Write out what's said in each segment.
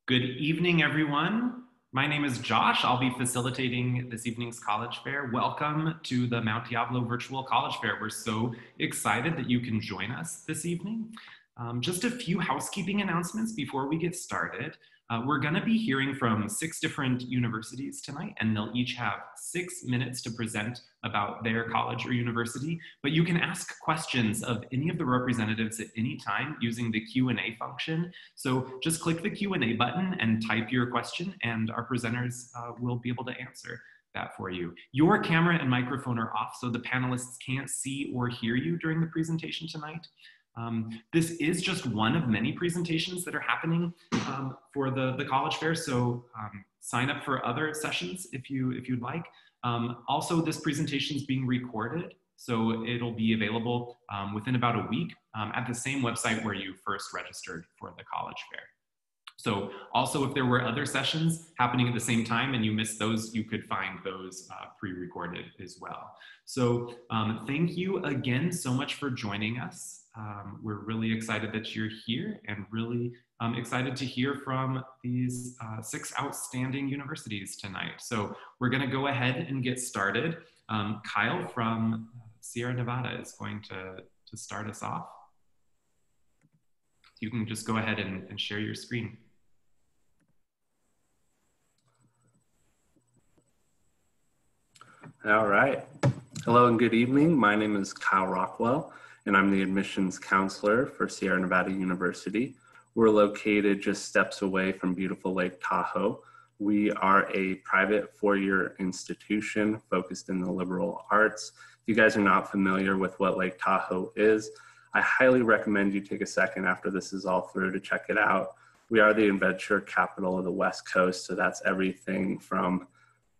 Good evening, everyone. My name is Josh. I'll be facilitating this evening's college fair. Welcome to the Mount Diablo Virtual College Fair. We're so excited that you can join us this evening. Just a few housekeeping announcements before we get started. We're going to be hearing from 6 different universities tonight, and they'll each have 6 minutes to present about their college or university, but you can ask questions of any of the representatives at any time using the Q&A function. So just click the Q&A button and type your question, and our presenters will be able to answer that for you. Your camera and microphone are off, so the panelists can't see or hear you during the presentation tonight. This is just one of many presentations that are happening for the college fair, so sign up for other sessions if you'd like. Also, this presentation is being recorded, so it'll be available within about a week at the same website where you first registered for the college fair. So also, if there were other sessions happening at the same time and you missed those, you could find those pre-recorded as well. So thank you again so much for joining us. We're really excited that you're here and really excited to hear from these 6 outstanding universities tonight. So we're gonna go ahead and get started. Kyle from Sierra Nevada is going to start us off. You can just go ahead and share your screen. All right. Hello and good evening. My name is Kyle Rockwell, and I'm the admissions counselor for Sierra Nevada University. We're located just steps away from beautiful Lake Tahoe. We are a private 4-year institution focused in the liberal arts. If you guys are not familiar with what Lake Tahoe is, I highly recommend you take a second after this is all through to check it out. We are the adventure capital of the West Coast, so that's everything from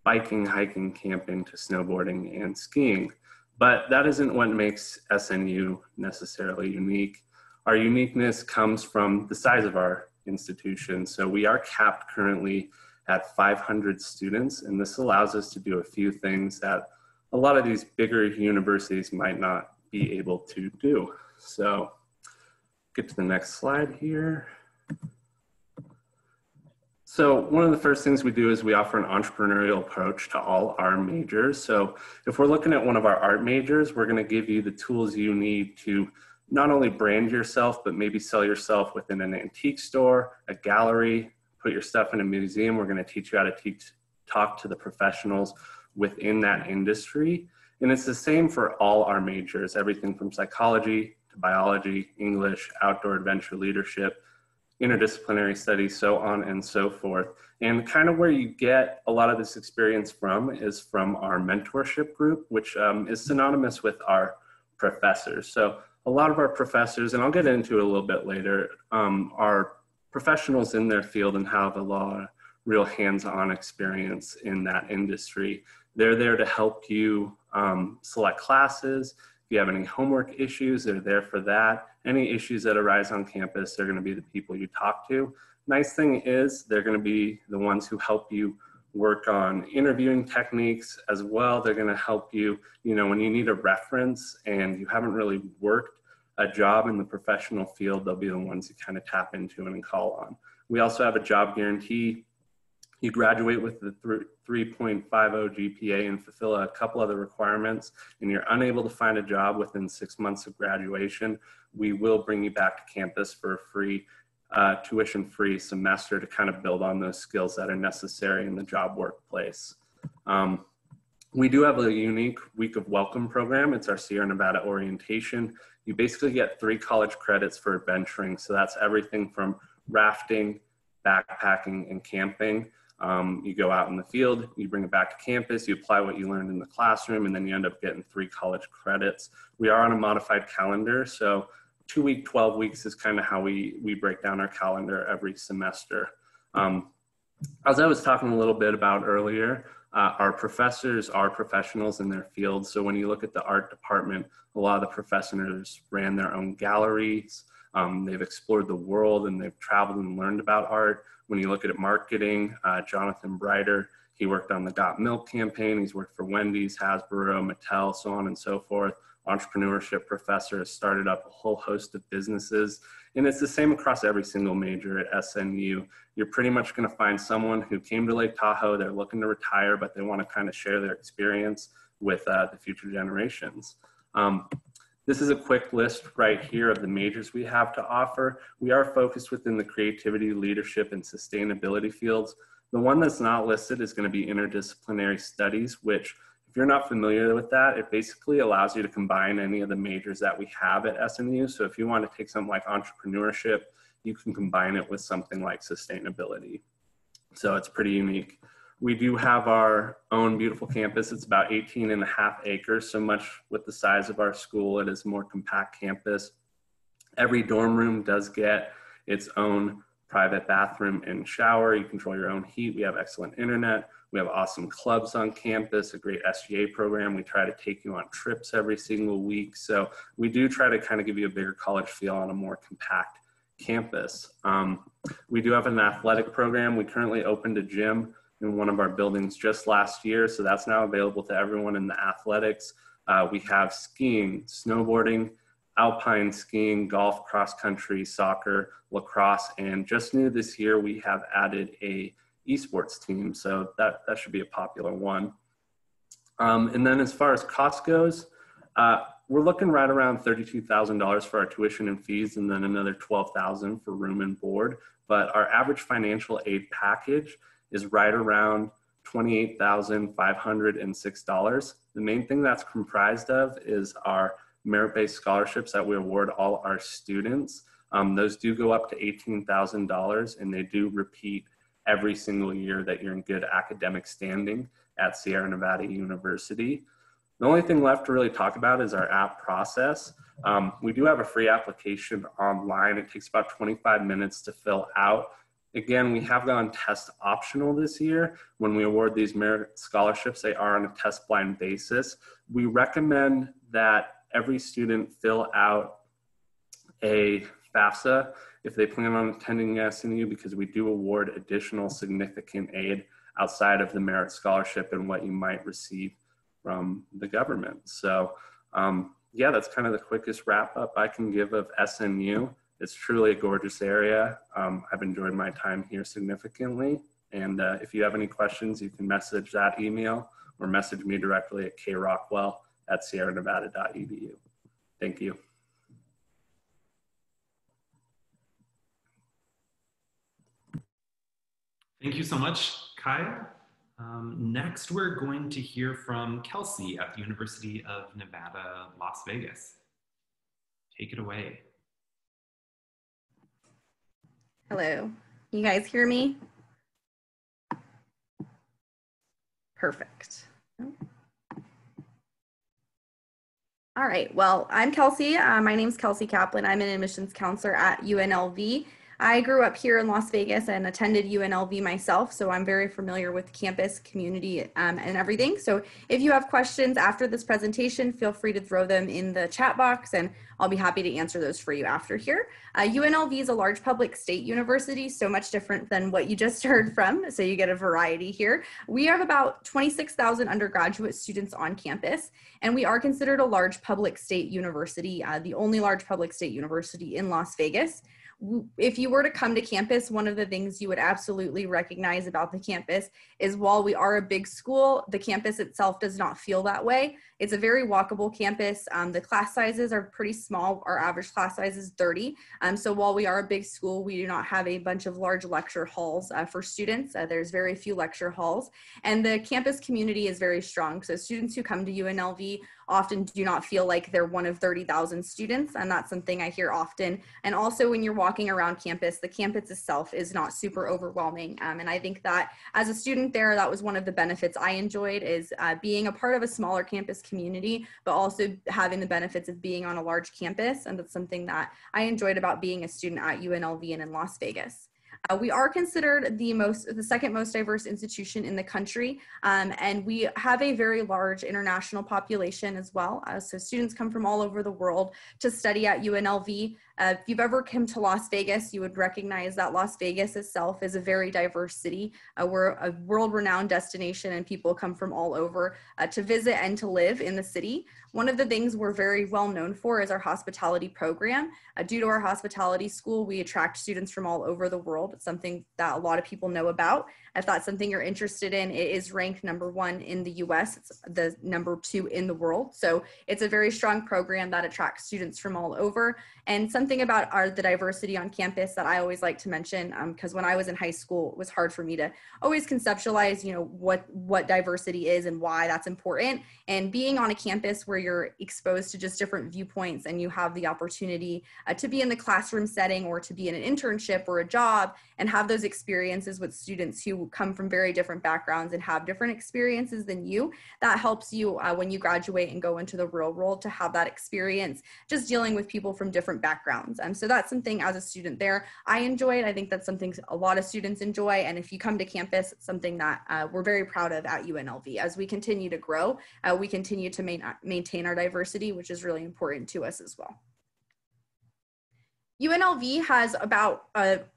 biking, hiking, camping, to snowboarding and skiing. But that isn't what makes SNU necessarily unique. Our uniqueness comes from the size of our institution. So we are capped currently at 500 students, and this allows us to do a few things that a lot of these bigger universities might not be able to do. So get to the next slide here. So one of the first things we do is we offer an entrepreneurial approach to all our majors. So if we're looking at one of our art majors, we're going to give you the tools you need to not only brand yourself, but maybe sell yourself within an antique store, a gallery, put your stuff in a museum. We're going to teach you how to talk to the professionals within that industry. And it's the same for all our majors, everything from psychology to biology, English, outdoor adventure leadership, interdisciplinary studies, so on and so forth. And kind of where you get a lot of this experience from is from our mentorship group, which is synonymous with our professors. So a lot of our professors, and I'll get into it a little bit later, are professionals in their field and have a lot of real hands-on experience in that industry. They're there to help you select classes. If you have any homework issues, they're there for that. Any issues that arise on campus, they're going to be the people you talk to. Nice thing is they're going to be the ones who help you work on interviewing techniques as well. They're going to help you, when you need a reference and you haven't really worked a job in the professional field, they'll be the ones you kind of tap into and call on. We also have a job guarantee. You graduate with the 3.50 GPA and fulfill a couple other requirements, and you're unable to find a job within 6 months of graduation, we will bring you back to campus for a free, tuition-free semester to kind of build on those skills that are necessary in the job workplace. We do have a unique Week of Welcome program. It's our Sierra Nevada orientation. You basically get 3 college credits for adventuring. So that's everything from rafting, backpacking, and camping. You go out in the field, you bring it back to campus, you apply what you learned in the classroom, and then you end up getting 3 college credits. We are on a modified calendar, so 2 week, 12 weeks is kind of how we break down our calendar every semester. As I was talking a little bit about earlier, our professors are professionals in their field. So when you look at the art department, a lot of the professors ran their own galleries. They've explored the world and they've traveled and learned about art. When you look at marketing, Jonathan Brighter, he worked on the Got Milk campaign. He's worked for Wendy's, Hasbro, Mattel, so on and so forth. Entrepreneurship professor has started up a whole host of businesses. And it's the same across every single major at SNU. You're pretty much going to find someone who came to Lake Tahoe, they're looking to retire, but they want to kind of share their experience with the future generations. This is a quick list right here of the majors we have to offer. We are focused within the creativity, leadership, and sustainability fields. The one that's not listed is going to be interdisciplinary studies, which if you're not familiar with that, it basically allows you to combine any of the majors that we have at SNU. So if you want to take something like entrepreneurship, you can combine it with something like sustainability. So it's pretty unique. We do have our own beautiful campus. It's about 18.5 acres, so much with the size of our school. It is a more compact campus. Every dorm room does get its own private bathroom and shower. You control your own heat. We have excellent internet. We have awesome clubs on campus, a great SGA program. We try to take you on trips every single week. So we do try to kind of give you a bigger college feel on a more compact campus. We do have an athletic program. We currently opened a gym in one of our buildings just last year. So that's now available to everyone in the athletics. We have skiing, snowboarding, alpine skiing, golf, cross country, soccer, lacrosse, and just new this year, we have added a esports team. So that should be a popular one. And then as far as cost goes, we're looking right around $32,000 for our tuition and fees, and then another $12,000 for room and board. But our average financial aid package is right around $28,506. The main thing that's comprised of is our merit-based scholarships that we award all our students. Those do go up to $18,000, and they do repeat every single year that you're in good academic standing at Sierra Nevada University. The only thing left to really talk about is our app process. We do have a free application online. It takes about 25 minutes to fill out. Again, we have gone test optional this year. When we award these merit scholarships, they are on a test blind basis. We recommend that every student fill out a FAFSA if they plan on attending SNU, because we do award additional significant aid outside of the merit scholarship and what you might receive from the government. So yeah, that's kind of the quickest wrap up I can give of SNU. It's truly a gorgeous area. I've enjoyed my time here significantly. And if you have any questions, you can message that email or message me directly at krockwell@sierranevada.edu. Thank you. Thank you so much, Kaya. Next, we're going to hear from Kelsey at the University of Nevada, Las Vegas. Take it away. Hello, you guys hear me? Perfect. All right, well, I'm Kelsey. My name's Kelsey Kaplan. I'm an admissions counselor at UNLV. I grew up here in Las Vegas and attended UNLV myself, so I'm very familiar with campus, community, and everything. So if you have questions after this presentation, feel free to throw them in the chat box, and I'll be happy to answer those for you after here. UNLV is a large public state university, so much different than what you just heard from, so you get a variety here. We have about 26,000 undergraduate students on campus, and we are considered a large public state university, the only large public state university in Las Vegas. If you were to come to campus, one of the things you would absolutely recognize about the campus is while we are a big school, the campus itself does not feel that way. It's a very walkable campus. The class sizes are pretty small. Our average class size is 30. So while we are a big school, we do not have a bunch of large lecture halls for students. There's very few lecture halls, and the campus community is very strong. So students who come to UNLV often do not feel like they're one of 30,000 students, and that's something I hear often. And also when you're walking around campus, the campus itself is not super overwhelming. And I think that as a student there, that was one of the benefits I enjoyed, is being a part of a smaller campus community, but also having the benefits of being on a large campus. And that's something that I enjoyed about being a student at UNLV and in Las Vegas. We are considered the second most diverse institution in the country, and we have a very large international population as well. So students come from all over the world to study at UNLV. If you've ever come to Las Vegas, you would recognize that Las Vegas itself is a very diverse city. We're a world-renowned destination, and people come from all over to visit and to live in the city. One of the things we're very well known for is our hospitality program. Due to our hospitality school, we attract students from all over the world. It's something that a lot of people know about. If that's something you're interested in, it is ranked #1 in the US. It's the #2 in the world. So it's a very strong program that attracts students from all over. And something about the diversity on campus that I always like to mention, because when I was in high school, it was hard for me to always conceptualize, what diversity is and why that's important. And being on a campus where you're exposed to just different viewpoints, and you have the opportunity to be in the classroom setting or to be in an internship or a job and have those experiences with students who come from very different backgrounds and have different experiences than you, that helps you when you graduate and go into the real world to have that experience just dealing with people from different backgrounds. So that's something as a student there I enjoyed. I think that's something a lot of students enjoy, and if you come to campus, it's something that we're very proud of at UNLV. As we continue to grow, we continue to maintain our diversity, which is really important to us as well. UNLV has about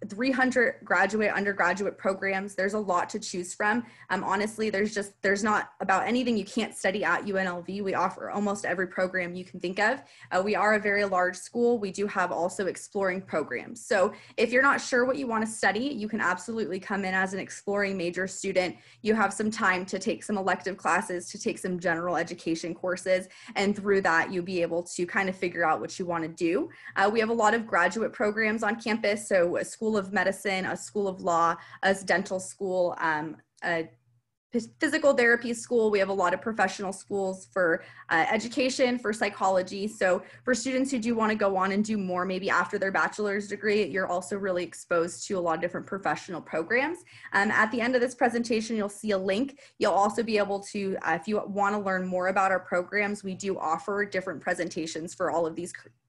300 graduate, undergraduate programs. There's a lot to choose from. Honestly, there's not about anything you can't study at UNLV. We offer almost every program you can think of. We are a very large school. We do have also exploring programs. So if you're not sure what you want to study, you can absolutely come in as an exploring major student. You have some time to take some elective classes, to take some general education courses, and through that, you'll be able to kind of figure out what you want to do. We have a lot of graduate programs on campus, so a school of medicine, a school of law, a dental school, a physical therapy school. We have a lot of professional schools for education, for psychology. So for students who do want to go on and do more, maybe after their bachelor's degree, you're also really exposed to a lot of different professional programs. At the end of this presentation, you'll see a link. You'll also be able to, if you want to learn more about our programs, we do offer different presentations for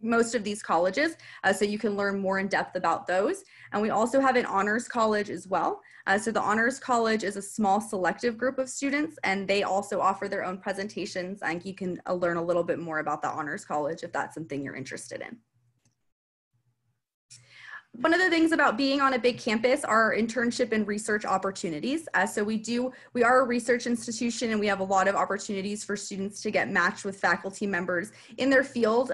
most of these colleges, so you can learn more in depth about those. And we also have an honors college as well. So the honors college is a small selective group of students, and they also offer their own presentations, and you can learn a little bit more about the honors college if that's something you're interested in. One of the things about being on a big campus are internship and research opportunities. So we are a research institution, and we have a lot of opportunities for students to get matched with faculty members in their field.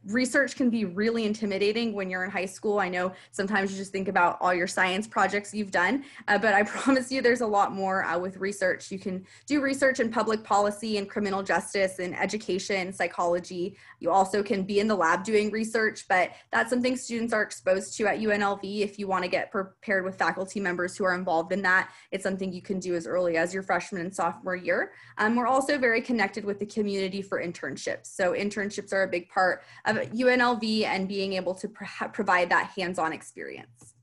Research can be really intimidating when you're in high school. I know sometimes you just think about all your science projects you've done, but I promise you there's a lot more with research. You can do research in public policy and criminal justice and education, psychology. You also can be in the lab doing research, but that's something students are exposed to at UNLV. If you want to get prepared with faculty members who are involved in that, it's something you can do as early as your freshman and sophomore year. We're also very connected with the community for internships. So internships are a big part of UNLV and being able to provide that hands-on experience.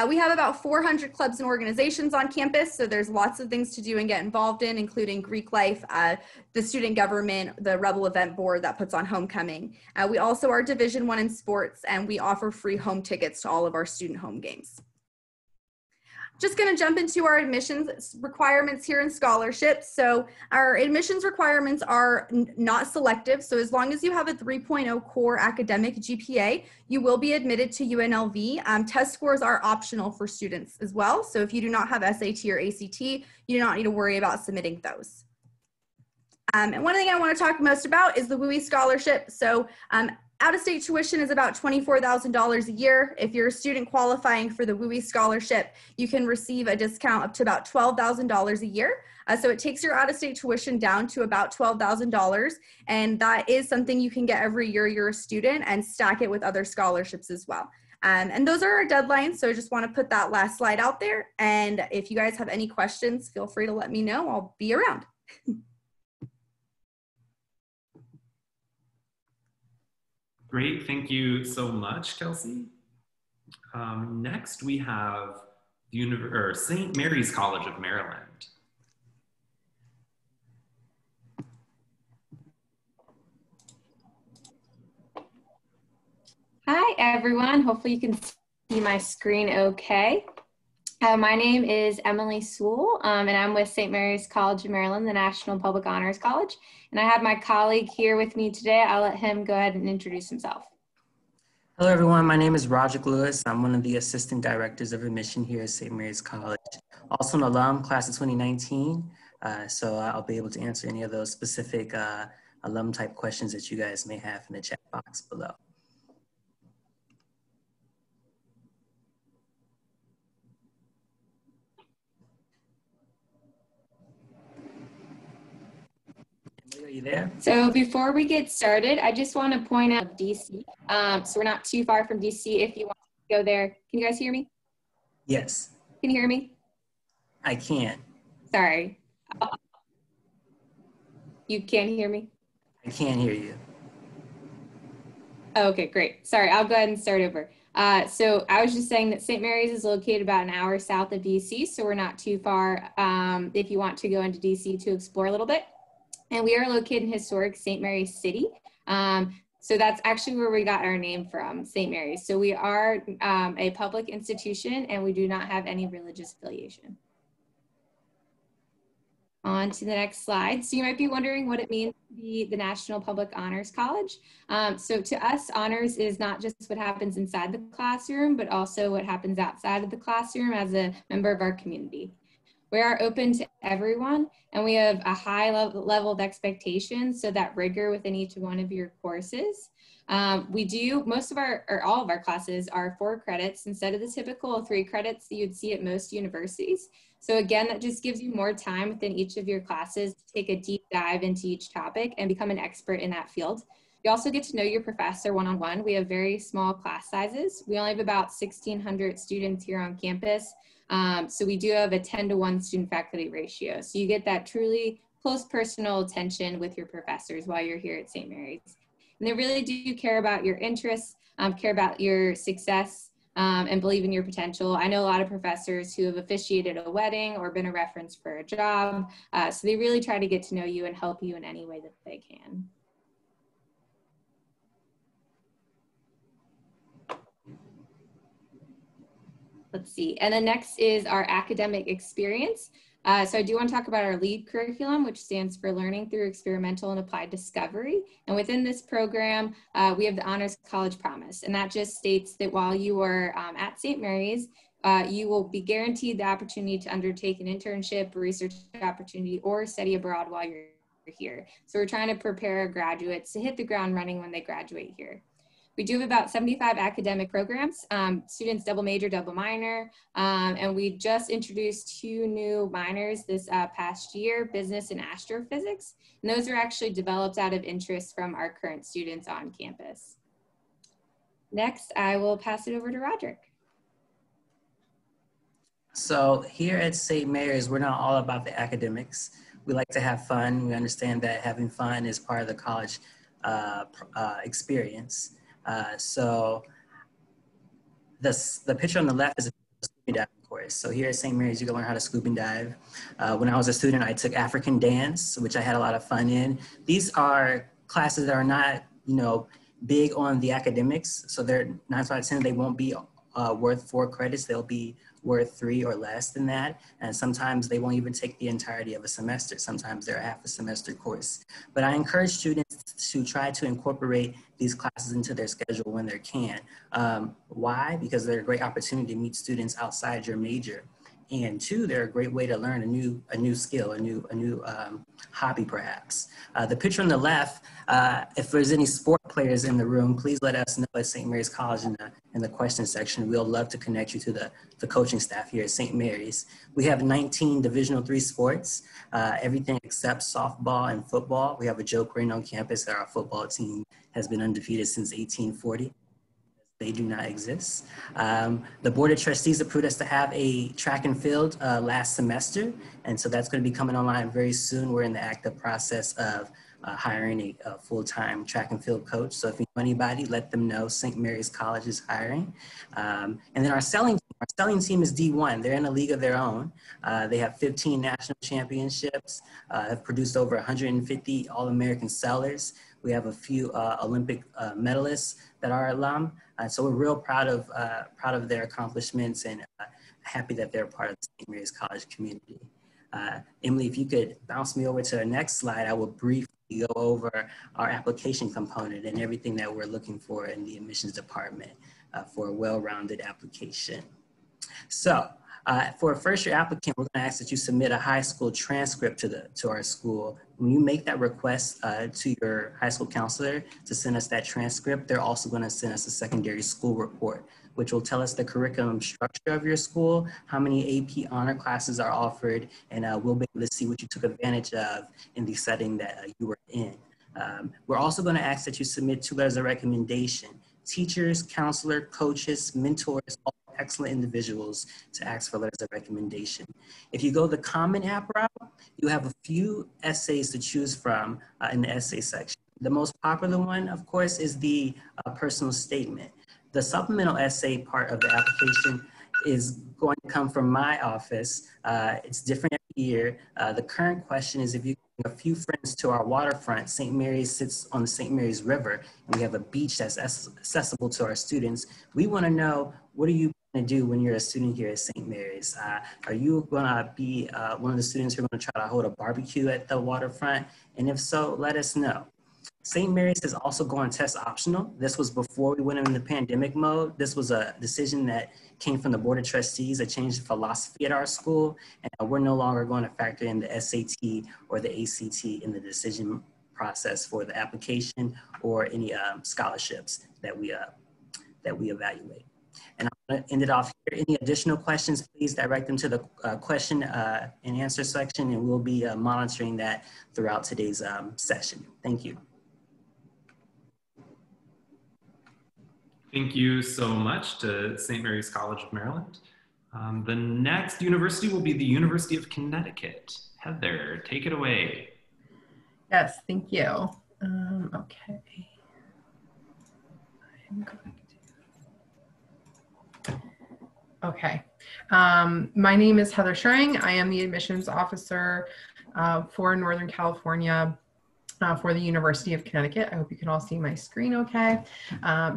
We have about 400 clubs and organizations on campus, so there's lots of things to do and get involved in, including Greek life, the student government, the Rebel Event Board that puts on homecoming. We also are Division I in sports, and we offer free home tickets to all of our student home games. Just going to jump into our admissions requirements here in scholarships. So our admissions requirements are not selective. So as long as you have a 3.0 core academic GPA, you will be admitted to UNLV. Test scores are optional for students as well. So if you do not have SAT or ACT, you do not need to worry about submitting those. And one thing I want to talk most about is the WUI scholarship. So out-of-state tuition is about $24,000 a year. If you're a student qualifying for the WUI scholarship, you can receive a discount up to about $12,000 a year. So it takes your out-of-state tuition down to about $12,000, and that is something you can get every year you're a student and stack it with other scholarships as well. And those are our deadlines, so I just want to put that last slide out there. And if you guys have any questions, feel free to let me know. I'll be around. Great, thank you so much, Kelsey. Next, we have St. Mary's College of Maryland. Hi, everyone. Hopefully you can see my screen okay. My name is Emily Sewell, and I'm with St. Mary's College of Maryland, the National Public Honors College. And I have my colleague here with me today. I'll let him go ahead and introduce himself. Hello, everyone. My name is Roderick Lewis. I'm one of the assistant directors of admission here at St. Mary's College. Also an alum, class of 2019. So I'll be able to answer any of those specific alum type questions that you guys may have in the chat box below. Are you there? So before we get started, I just want to point out DC. So we're not too far from DC. If you want to go there, can you guys hear me? Yes. Can you hear me? I can. Sorry. You can't hear me? I can hear you. Oh, okay, great. Sorry, I'll go ahead and start over. So I was just saying that St. Mary's is located about an hour south of DC, so we're not too far if you want to go into DC to explore a little bit. And we are located in historic St. Mary's City. So that's actually where we got our name from, St. Mary's. So we are a public institution and we do not have any religious affiliation. On to the next slide. So you might be wondering what it means to be the National Public Honors College. So to us, honors is not just what happens inside the classroom, but also what happens outside of the classroom as a member of our community. We are open to everyone, and we have a high level of expectations, so that rigor within each one of your courses. Most of all of our classes are 4 credits instead of the typical 3 credits that you'd see at most universities. So again, that just gives you more time within each of your classes to take a deep dive into each topic and become an expert in that field. You also get to know your professor one-on-one. We have very small class sizes. We only have about 1,600 students here on campus. So we do have a 10-to-1 student faculty ratio. So you get that truly close personal attention with your professors while you're here at St. Mary's. And they really do care about your interests, care about your success, and believe in your potential. I know a lot of professors who have officiated a wedding or been a reference for a job. So they really try to get to know you and help you in any way that they can. Let's see. And then next is our academic experience. So I do want to talk about our LEAD curriculum, which stands for Learning Through Experimental and Applied Discovery. And within this program, we have the Honors College Promise. And that just states that while you are at St. Mary's, you will be guaranteed the opportunity to undertake an internship, a research opportunity, or study abroad while you're here. So we're trying to prepare our graduates to hit the ground running when they graduate here. We do have about 75 academic programs, students double major, double minor, and we just introduced 2 new minors this past year, business and astrophysics. And those are actually developed out of interest from our current students on campus. Next, I will pass it over to Roderick. So here at St. Mary's, we're not all about the academics. We like to have fun. We understand that having fun is part of the college experience. So the picture on the left is a scuba diving course. So here at St. Mary's, you can learn how to scuba dive. When I was a student, I took African dance, which I had a lot of fun in. These are classes that are not, big on the academics. So they're 9 out of 10, they won't be worth 4 credits. They'll be worth 3 or less than that. And sometimes they won't even take the entirety of a semester. Sometimes they're a half a semester course. But I encourage students to try to incorporate these classes into their schedule when they can. Why? Because they're a great opportunity to meet students outside your major. And 2, they're a great way to learn a new skill, a new hobby perhaps. The picture on the left, if there's any sport players in the room, please let us know at St. Mary's College in the question section. We'll love to connect you to the coaching staff here at St. Mary's. We have 19 Division III sports, everything except softball and football. We have a joke right on campus that our football team has been undefeated since 1840. They do not exist. The Board of Trustees approved us to have a track and field last semester, and so that's going to be coming online very soon. We're in the active process of hiring a full-time track and field coach. So if you know anybody, let them know St. Mary's College is hiring. And then our selling team is D1. They're in a league of their own. They have 15 national championships, have produced over 150 All-American sellers. We have a few Olympic medalists that are alum. So we're real proud of their accomplishments and happy that they're part of the St. Mary's College community. Emily, if you could bounce me over to the next slide, I will briefly go over our application component and everything that we're looking for in the admissions department for a well-rounded application. So for a first-year applicant, we're going to ask that you submit a high school transcript to our school. When you make that request to your high school counselor to send us that transcript, they're also going to send us a secondary school report, which will tell us the curriculum structure of your school, how many AP honor classes are offered, and we'll be able to see what you took advantage of in the setting that you were in. We're also going to ask that you submit 2 letters of recommendation. Teachers, counselor, coaches, mentors, all excellent individuals to ask for letters of recommendation. If you go the Common App route, you have a few essays to choose from in the essay section. The most popular one, of course, is the personal statement. The supplemental essay part of the application is going to come from my office. It's different every year. The current question is, if you bring a few friends to our waterfront, St. Mary's sits on the St. Mary's River, and we have a beach that's accessible to our students. We want to know, what are you going to do when you're a student here at St. Mary's? Are you going to be one of the students who are going to try to hold a barbecue at the waterfront? And if so, let us know. St. Mary's is also going test optional. This was before we went into pandemic mode. This was a decision that came from the Board of Trustees that changed the philosophy at our school. And we're no longer going to factor in the SAT or the ACT in the decision process for the application or any scholarships that we evaluate. And I'm going to end it off here. Any additional questions, please direct them to the question and answer section, and we'll be monitoring that throughout today's session. Thank you. Thank you so much to St. Mary's College of Maryland. The next university will be the University of Connecticut. Heather, take it away. Yes, thank you. Okay. I'm going to... Okay. My name is Heather Schrang. I am the admissions officer for Northern California for the University of Connecticut. I hope you can all see my screen okay.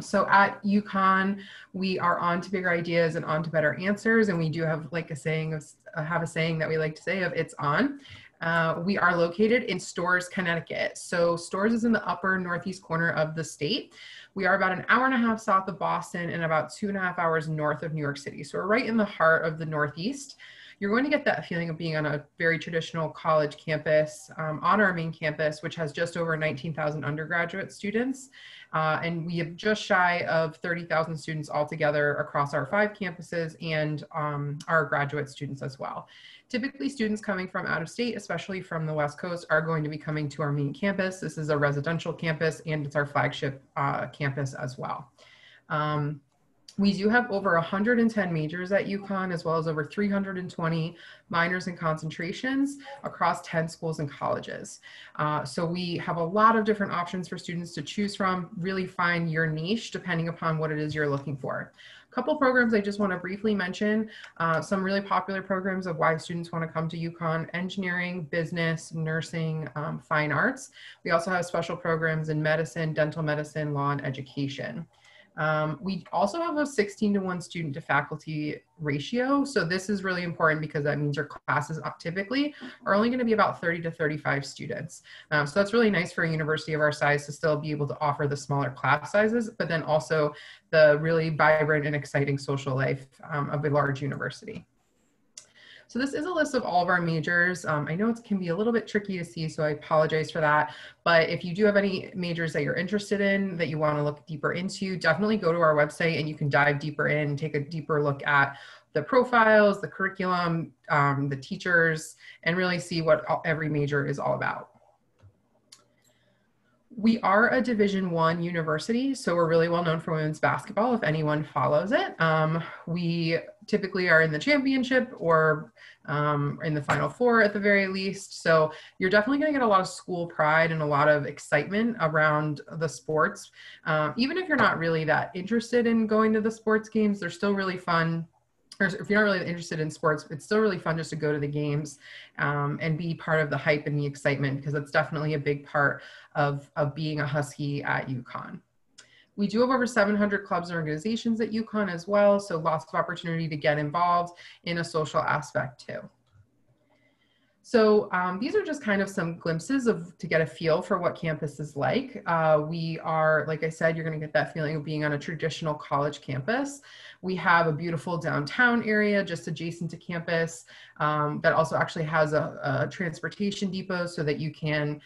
So at UConn, we are on to bigger ideas and on to better answers. And we do have like a saying that we like to say of "it's on." We are located in Storrs, Connecticut. So Storrs is in the upper northeast corner of the state. We are about an hour and a half south of Boston and about 2.5 hours north of New York City. So we're right in the heart of the Northeast. You're going to get that feeling of being on a very traditional college campus on our main campus, which has just over 19,000 undergraduate students. And we have just shy of 30,000 students altogether across our 5 campuses and our graduate students as well. Typically, students coming from out of state, especially from the West Coast, are going to be coming to our main campus. This is a residential campus and it's our flagship campus as well. We do have over 110 majors at UConn, as well as over 320 minors and concentrations across 10 schools and colleges. So we have a lot of different options for students to choose from. Really find your niche depending upon what it is you're looking for. A couple programs I just want to briefly mention, some really popular programs of why students want to come to UConn: engineering, business, nursing, fine arts. We also have special programs in medicine, dental medicine, law, and education. We also have a 16-to-1 student to faculty ratio. So this is really important because that means your classes typically are only going to be about 30 to 35 students. So that's really nice for a university of our size to still be able to offer the smaller class sizes, but then also the really vibrant and exciting social life of a large university. So this is a list of all of our majors. I know it can be a little bit tricky to see, so I apologize for that. But if you do have any majors that you're interested in, that you want to look deeper into, definitely go to our website and you can dive deeper in and take a deeper look at the profiles, the curriculum, the teachers, and really see what every major is all about. We are a Division I university, so we're really well known for women's basketball if anyone follows it. We typically are in the championship or in the Final Four at the very least. So you're definitely going to get a lot of school pride and a lot of excitement around the sports. Even if you're not really that interested in going to the sports games, they're still really fun. Or if you're not really interested in sports, it's still really fun just to go to the games and be part of the hype and the excitement, because that's definitely a big part of being a Husky at UConn. We do have over 700 clubs and organizations at UConn as well, so lots of opportunity to get involved in a social aspect too. So these are just kind of some glimpses to get a feel for what campus is like. We are, like I said, you're going to get that feeling of being on a traditional college campus. We have a beautiful downtown area just adjacent to campus that also actually has a transportation depot so that you can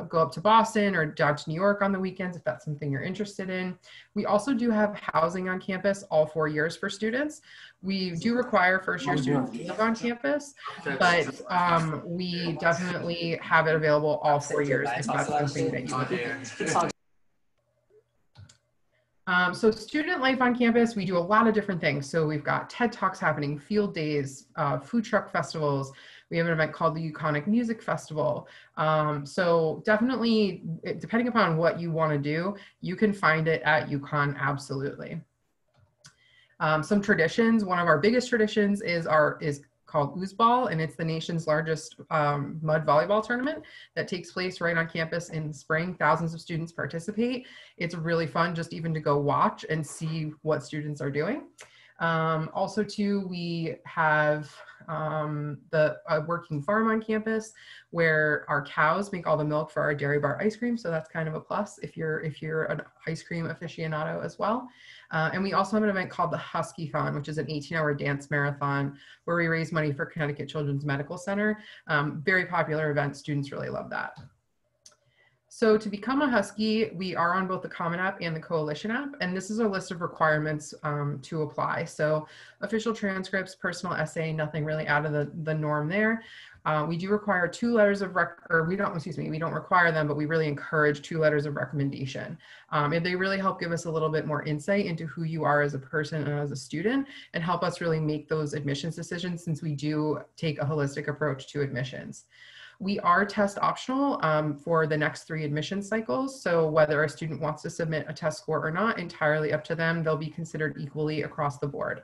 go up to Boston or down to New York on the weekends if that's something you're interested in. We also do have housing on campus all 4 years for students. We do require first-year students to live on campus, but we definitely have it available all 4 years if that's something that you would like. So student life on campus, we do a lot of different things. So we've got TED Talks happening, field days, food truck festivals. We have an event called the UConic Music Festival. So definitely, depending upon what you want to do, you can find it at UConn, absolutely. Some traditions, one of our biggest traditions is called Oozball, and it's the nation's largest mud volleyball tournament that takes place right on campus in the spring. Thousands of students participate. It's really fun just even to go watch and see what students are doing. Also too, we have the working farm on campus where our cows make all the milk for our dairy bar ice cream. So that's kind of a plus if you're an ice cream aficionado as well. And we also have an event called the Husky-thon, which is an 18-hour dance marathon where we raise money for Connecticut Children's Medical Center. Very popular event. Students really love that. So to become a Husky, we are on both the Common App and the Coalition app, and this is a list of requirements to apply. So official transcripts, personal essay, nothing really out of the norm there. We do require 2 letters of we don't require them, but we really encourage 2 letters of recommendation. And they really help give us a little bit more insight into who you are as a person and as a student, and help us really make those admissions decisions, since we do take a holistic approach to admissions. We are test optional for the next 3 admission cycles. So whether a student wants to submit a test score or not, entirely up to them. They'll be considered equally across the board.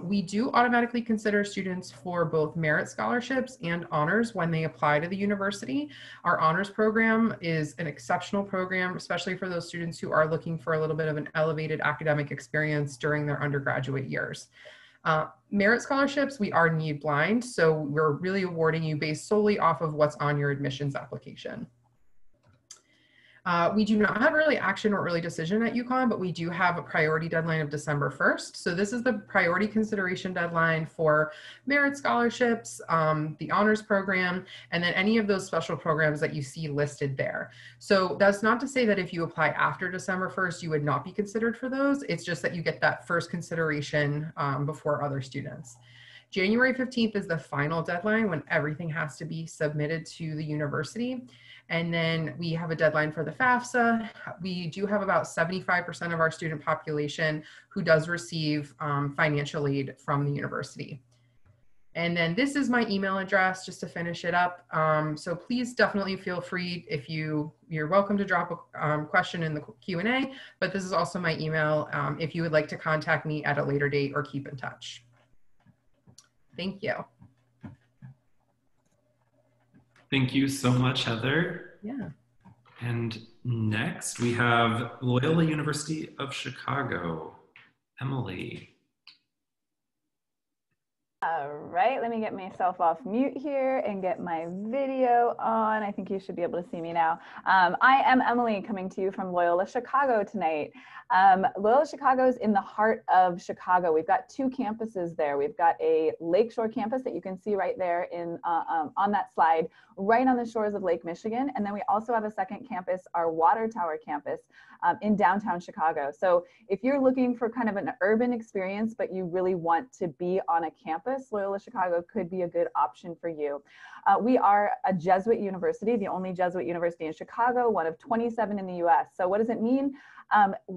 We do automatically consider students for both merit scholarships and honors when they apply to the university. Our honors program is an exceptional program, especially for those students who are looking for a little bit of an elevated academic experience during their undergraduate years. Merit scholarships, we are need blind, so we're really awarding you based solely off of what's on your admissions application. We do not have early action or early decision at UConn, but we do have a priority deadline of December 1st. So this is the priority consideration deadline for merit scholarships, the honors program, and then any of those special programs that you see listed there. So that's not to say that if you apply after December 1st, you would not be considered for those. It's just that you get that first consideration before other students. January 15th is the final deadline when everything has to be submitted to the university. And then we have a deadline for the FAFSA. We do have about 75% of our student population who does receive financial aid from the university. And then this is my email address just to finish it up. So please definitely feel free if you're welcome to drop a question in the Q&A, but this is also my email if you would like to contact me at a later date or keep in touch. Thank you. Thank you so much, Heather. Yeah. And next we have Loyola University of Chicago, Emily. All right, let me get myself off mute here and get my video on. I think you should be able to see me now. I am Emily, coming to you from Loyola Chicago tonight. Loyola Chicago is in the heart of Chicago. We've got 2 campuses there. We've got a Lakeshore campus that you can see right there on that slide, right on the shores of Lake Michigan. And then we also have a second campus, our Water Tower campus in downtown Chicago. So if you're looking for kind of an urban experience, but you really want to be on a campus, Loyola Chicago could be a good option for you. We are a Jesuit university, the only Jesuit university in Chicago, one of 27 in the US. So what does it mean?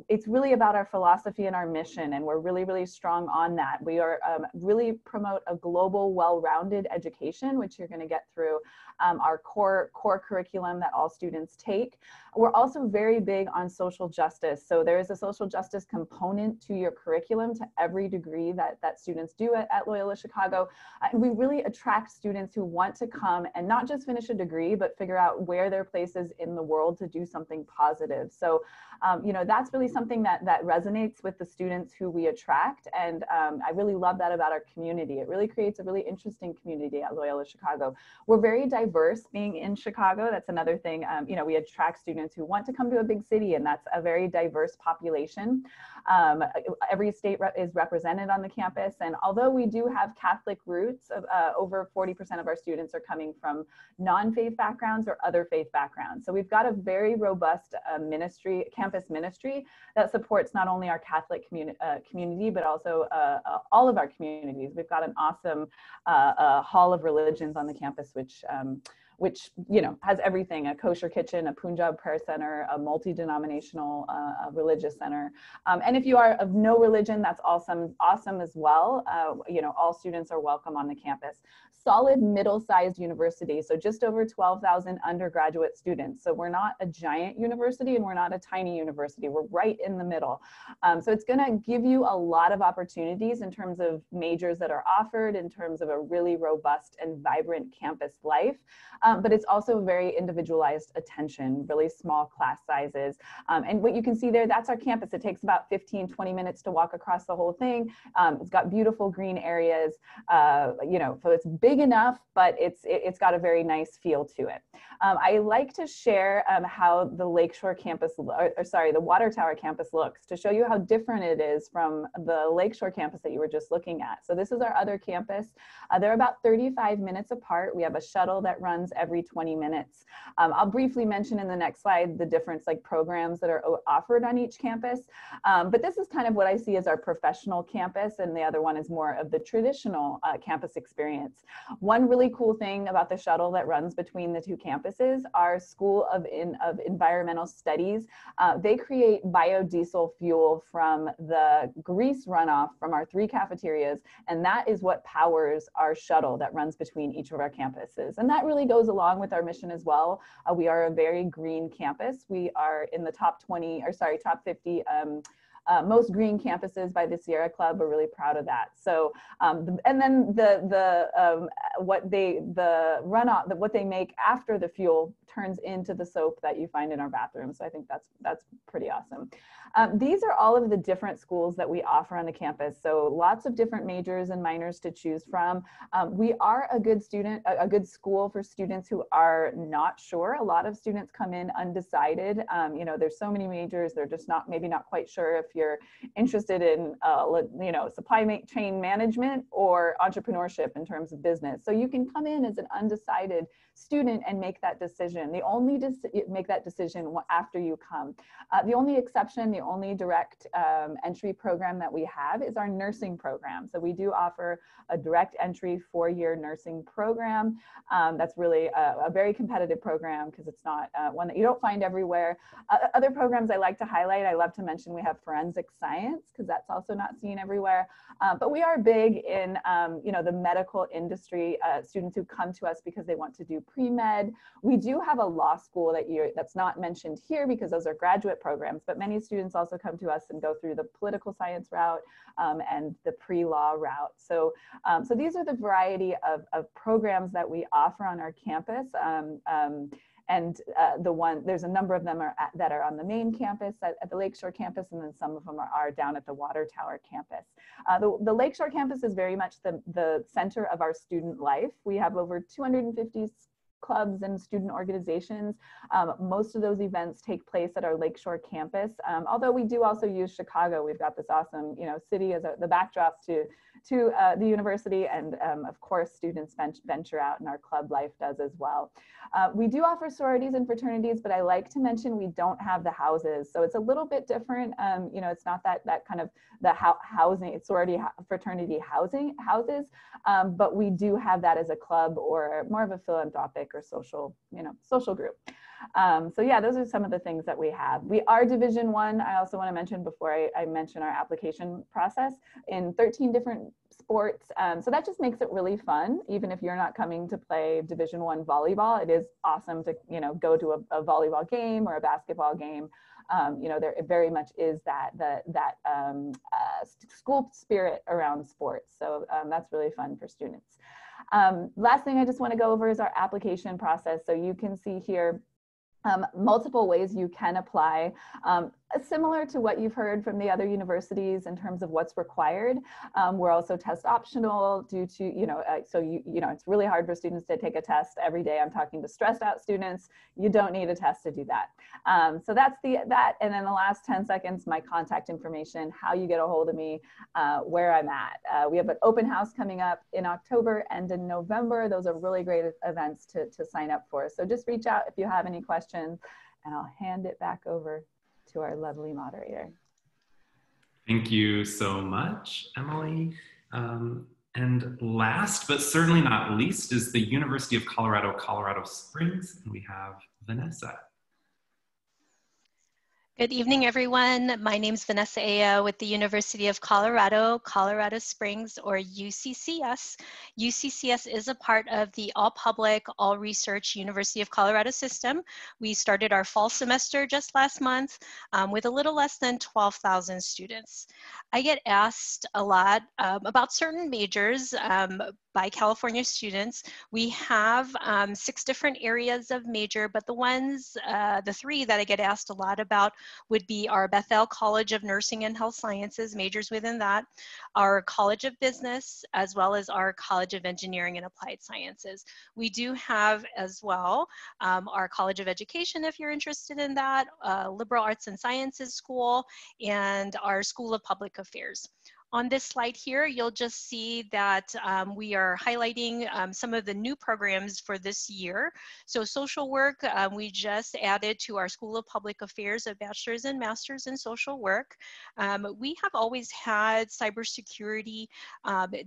It's really about our philosophy and our mission, and we're really, really strong on that. We are really promote a global, well-rounded education, which you're going to get through our core curriculum that all students take. We're also very big on social justice. So there is a social justice component to your curriculum to every degree that students do at Loyola Chicago. And we really attract students who want to come and not just finish a degree, but figure out where their place is in the world to do something positive. So, you know, that's really something that resonates with the students who we attract. And I really love that about our community. It really creates a really interesting community at Loyola Chicago. We're very diverse being in Chicago. That's another thing. You know, we attract students who want to come to a big city, and that's a very diverse population. Every state is represented on the campus. And although we do have Catholic roots, over 40% of our students are coming from non-faith backgrounds or other faith backgrounds. So we've got a very robust campus ministry that supports not only our Catholic community, but also all of our communities. We've got an awesome hall of religions on the campus, which you know, has everything: a kosher kitchen, a Punjab prayer center, a multi-denominational religious center. And if you are of no religion, that's awesome as well. You know, all students are welcome on the campus. Solid middle-sized university, so just over 12,000 undergraduate students. So we're not a giant university and we're not a tiny university. We're right in the middle. So it's gonna give you a lot of opportunities in terms of majors that are offered, in terms of a really robust and vibrant campus life. But it's also very individualized attention, really small class sizes. And what you can see there, that's our campus. It takes about 15-20 minutes to walk across the whole thing. It's got beautiful green areas, you know, so it's big enough, but it's got a very nice feel to it. I like to share how the Lakeshore campus, the Water Tower campus looks, to show you how different it is from the Lakeshore campus that you were just looking at. So this is our other campus. They're about 35 minutes apart. We have a shuttle that runs every 20 minutes. I'll briefly mention in the next slide the different programs that are offered on each campus. But this is kind of what I see as our professional campus, and the other one is more of the traditional campus experience. One really cool thing about the shuttle that runs between the two campuses, our School of Environmental Studies, they create biodiesel fuel from the grease runoff from our 3 cafeterias, and that is what powers our shuttle that runs between each of our campuses. And that really goes along with our mission as well. We are a very green campus. We are in the top 50 most green campuses by the Sierra Club. We're really proud of that. So, and then what they make after the fuel turns into the soap that you find in our bathroom. So I think that's pretty awesome. These are all of the different schools that we offer on the campus. So lots of different majors and minors to choose from. We are a good school for students who are not sure. A lot of students come in undecided. You know, there's so many majors, they're just maybe not quite sure if you're interested in, you know, supply chain management or entrepreneurship in terms of business. So you can come in as an undecided student and make that decision. Make that decision after you come. The only exception, the only direct entry program that we have is our nursing program. So we do offer a direct entry 4-year nursing program. That's really a very competitive program because it's not one that you don't find everywhere. Other programs I like to highlight, I love to mention we have forensic science because that's also not seen everywhere. But we are big in you know, the medical industry, students who come to us because they want to do pre-med. We do have a law school that's not mentioned here because those are graduate programs, but many students also come to us and go through the political science route and the pre-law route. So, so these are the variety of programs that we offer on our campus. And there's a number of them that are on the main campus at the Lakeshore campus, and then some of them are down at the Water Tower campus. The Lakeshore campus is very much the center of our student life. We have over 250 clubs and student organizations. Most of those events take place at our Lakeshore campus. Although we do also use Chicago. We've got this awesome, you know, city as the backdrop to to the university, and of course students venture out, and our club life does as well. We do offer sororities and fraternities, but I like to mention we don't have the houses, so it's a little bit different. You know, it's not that kind of the housing, sorority fraternity houses, but we do have that as a club or more of a philanthropic or social, you know, social group. So yeah, those are some of the things that we have. We are Division I. I also want to mention before I mention our application process in 13 different sports. So that just makes it really fun. Even if you're not coming to play Division I volleyball, it is awesome to, you know, go to a volleyball game or a basketball game. You know, there very much is that school spirit around sports. So that's really fun for students. Last thing I just want to go over is our application process. So you can see here multiple ways you can apply, similar to what you've heard from the other universities in terms of what's required. We're also test optional due to, you know, you know, it's really hard for students to take a test every day. I'm talking to stressed out students. You don't need a test to do that. So that's that. And then the last 10 seconds, my contact information, how you get a hold of me, where I'm at. We have an open house coming up in October and in November. Those are really great events to sign up for. So just reach out if you have any questions, and I'll hand it back over to our lovely moderator. Thank you so much, Emily. And last, but certainly not least, is the University of Colorado, Colorado Springs, and we have Vanessa. Good evening, everyone. My name is Vanessa Aya with the University of Colorado, Colorado Springs, or UCCS. UCCS is a part of the all-public, all-research University of Colorado system. We started our fall semester just last month with a little less than 12,000 students. I get asked a lot about certain majors by California students. We have 6 different areas of major, but the 3 that I get asked a lot about would be our Bethel College of Nursing and Health Sciences, majors within that, our College of Business, as well as our College of Engineering and Applied Sciences. We do have as well our College of Education, if you're interested in that, Liberal Arts and Sciences School, and our School of Public Affairs. On this slide here, you'll just see that we are highlighting some of the new programs for this year. So social work, we just added to our School of Public Affairs a bachelor's and master's in social work. We have always had cybersecurity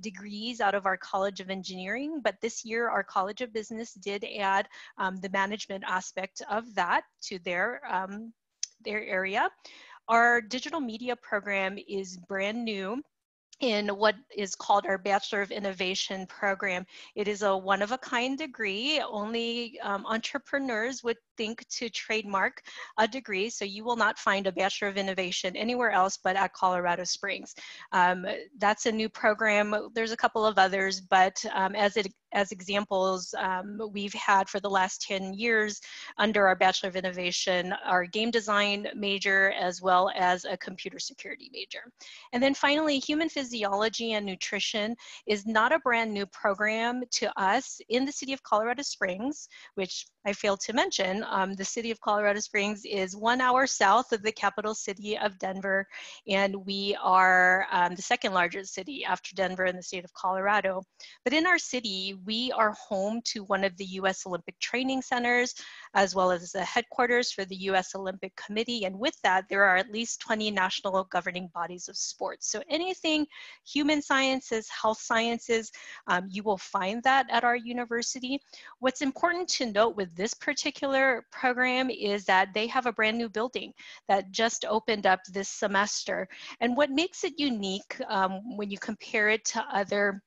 degrees out of our College of Engineering, but this year our College of Business did add the management aspect of that to their area. Our digital media program is brand new in what is called our Bachelor of Innovation program. It is a one-of-a-kind degree. Only entrepreneurs would think to trademark a degree, so you will not find a Bachelor of Innovation anywhere else but at Colorado Springs. That's a new program. There's a couple of others, but as examples, we've had for the last 10 years under our Bachelor of Innovation, our game design major, as well as a computer security major. And then finally, human physiology and nutrition is not a brand new program to us in the city of Colorado Springs, which I failed to mention. The city of Colorado Springs is 1 hour south of the capital city of Denver, and we are the 2nd largest city after Denver in the state of Colorado. But in our city, we are home to one of the U.S. Olympic Training Centers, as well as the headquarters for the U.S. Olympic Committee. And with that, there are at least 20 national governing bodies of sports. So anything human sciences, health sciences, you will find that at our university. What's important to note with this particular program is that they have a brand new building that just opened up this semester. And what makes it unique when you compare it to other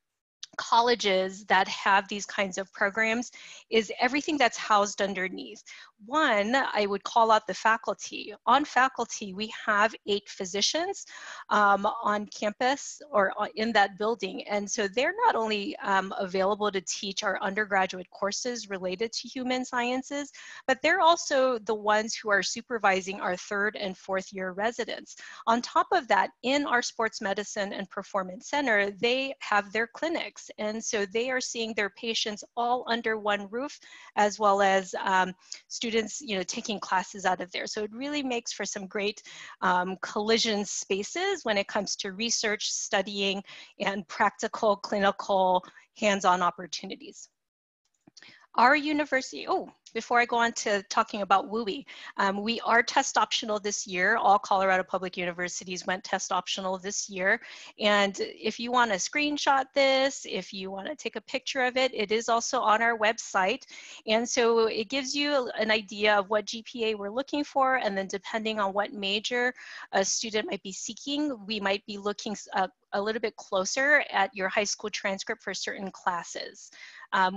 colleges that have these kinds of programs is everything that's housed underneath. One, I would call out the faculty. On faculty, we have 8 physicians on campus or in that building. And so they're not only available to teach our undergraduate courses related to human sciences, but they're also the ones who are supervising our 3rd and 4th year residents. On top of that, in our sports medicine and performance center, they have their clinics. And so they are seeing their patients all under one roof, as well as students students, taking classes out of there. So it really makes for some great collision spaces when it comes to research, studying, and practical, clinical, hands-on opportunities. Our university, before I go on to talking about WUI, we are test optional this year. All Colorado Public Universities went test optional this year. And if you want to screenshot this, if you want to take a picture of it, it is also on our website. And so it gives you an idea of what GPA we're looking for. And then depending on what major a student might be seeking, we might be looking a little bit closer at your high school transcript for certain classes.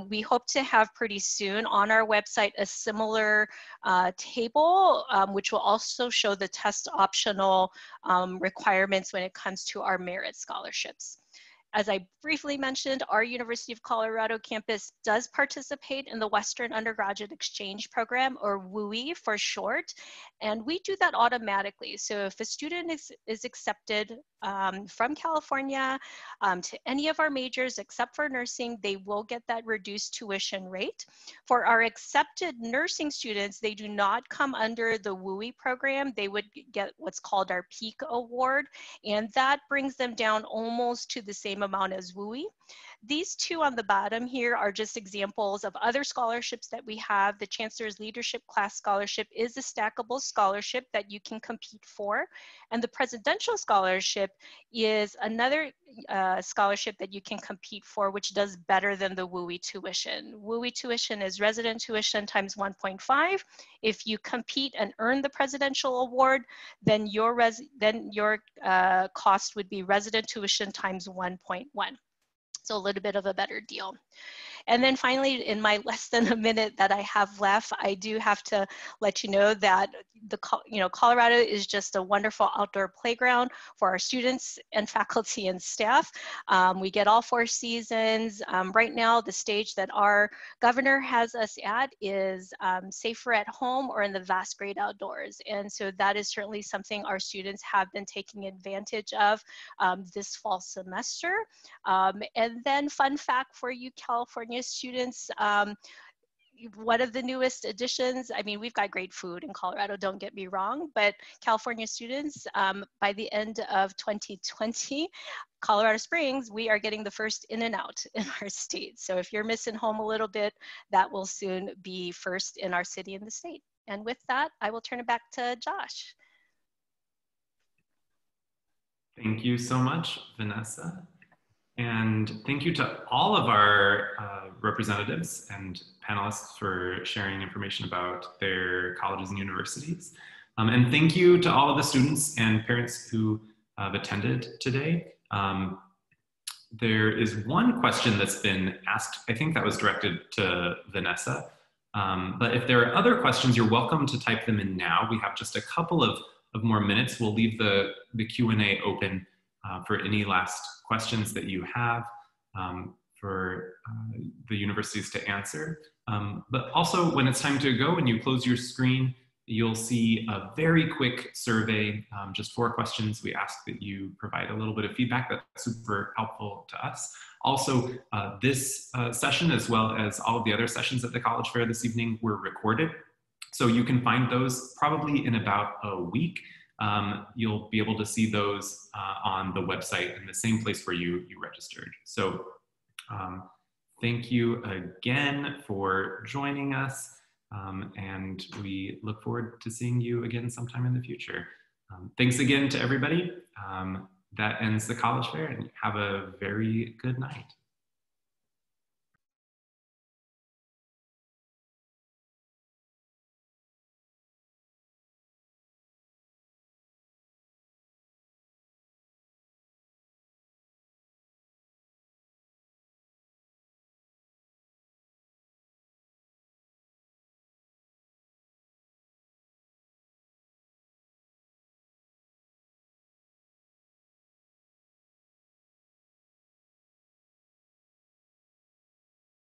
We hope to have pretty soon on our website a similar table, which will also show the test optional requirements when it comes to our merit scholarships. As I briefly mentioned, our University of Colorado campus does participate in the Western Undergraduate Exchange Program, or WUI for short, and we do that automatically. So if a student is accepted from California to any of our majors except for nursing, they will get that reduced tuition rate. For our accepted nursing students, they do not come under the WUI program. They would get what's called our PEAK award, and that brings them down almost to the same amount as WUI. These two on the bottom here are just examples of other scholarships that we have. The Chancellor's Leadership Class Scholarship is a stackable scholarship that you can compete for. And the Presidential Scholarship is another scholarship that you can compete for, which does better than the WUI tuition. WUI tuition is resident tuition times 1.5. If you compete and earn the Presidential Award, then your cost would be resident tuition times 1.1. So a little bit of a better deal. And then finally, in my less than a minute that I have left, I do have to let you know that Colorado is just a wonderful outdoor playground for our students and faculty and staff. We get all 4 seasons. Right now, the stage that our governor has us at is safer at home or in the vast great outdoors. And so that is certainly something our students have been taking advantage of this fall semester. And then fun fact for you California students, one of the newest additions, I mean, we've got great food in Colorado, don't get me wrong, but California students, by the end of 2020, Colorado Springs, we are getting the first In-N-Out in our state. So if you're missing home a little bit, that will soon be first in our city and the state. And with that, I will turn it back to Josh. Thank you so much, Vanessa. And thank you to all of our representatives and panelists for sharing information about their colleges and universities. And thank you to all of the students and parents who have attended today. There is one question that's been asked, I think that was directed to Vanessa. But if there are other questions, you're welcome to type them in now. We have just a couple of more minutes. We'll leave the Q&A open for any last questions that you have for the universities to answer. But also when it's time to go and you close your screen, you'll see a very quick survey, just 4 questions. We ask that you provide a little bit of feedback. That's super helpful to us. Also, this session, as well as all of the other sessions at the College Fair this evening, were recorded. So you can find those probably in about a week. You'll be able to see those on the website in the same place where you registered. So thank you again for joining us. And we look forward to seeing you again sometime in the future. Thanks again to everybody. That ends the College Fair, and have a very good night.